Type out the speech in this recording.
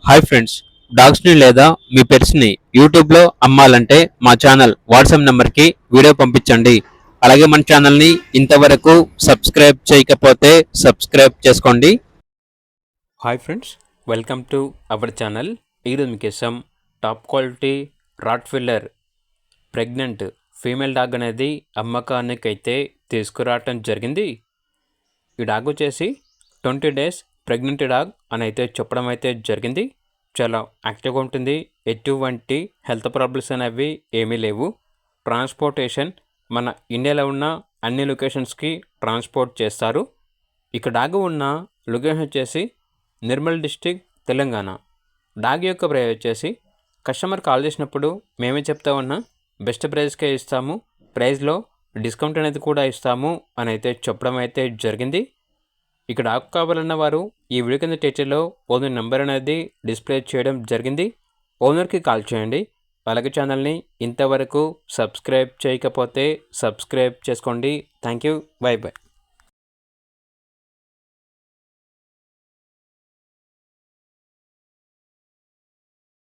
Hi friends, డాగ్స్ని లేదా మీ పెట్స్ని యూట్యూబ్లో అమ్మాలంటే మా ఛానల్ వాట్సాప్ నెంబర్కి వీడియో పంపించండి. అలాగే మన ఛానల్ని ఇంతవరకు సబ్స్క్రైబ్ చేయకపోతే సబ్స్క్రైబ్ చేసుకోండి. Hi friends, welcome to our channel. ఈరోజు మీకోసం top quality Rottweiler pregnant female dog అనేది అమ్మకానికైతే తీసుకురావటం జరిగింది. ఈ డాగ్ వచ్చేసి 20 డేస్ ప్రెగ్నెంట్ డాగ్ అని అయితే చెప్పడం అయితే జరిగింది. చాలా యాక్టివ్గా ఉంటుంది. ఎటువంటి హెల్త్ ప్రాబ్లమ్స్ అనేవి ఏమీ లేవు. ట్రాన్స్పోర్టేషన్ మన ఇండియాలో ఉన్న అన్ని లొకేషన్స్కి ట్రాన్స్పోర్ట్ చేస్తారు. ఇక డాగ్ ఉన్న లొకేషన్ వచ్చేసి నిర్మల్ డిస్టిక్, తెలంగాణ. డాగ్ యొక్క ప్రైస్ వచ్చేసి కస్టమర్ కాల్ చేసినప్పుడు మేమే చెప్తా ఉన్నా బెస్ట్ ప్రైస్కే ఇస్తాము, ప్రైస్లో డిస్కౌంట్ అనేది కూడా ఇస్తాము అని అయితే చెప్పడం అయితే జరిగింది. ఇక డాగ్ కావాలన్న వారు ఈ వీడియో కింద టైటిల్లో ఓనర్ నెంబర్ అనేది డిస్ప్లే చేయడం జరిగింది. ఓనర్కి కాల్ చేయండి. అలాగే ఛానల్ని ఇంతవరకు సబ్స్క్రైబ్ చేయకపోతే సబ్స్క్రైబ్ చేసుకోండి. Thank you. By by.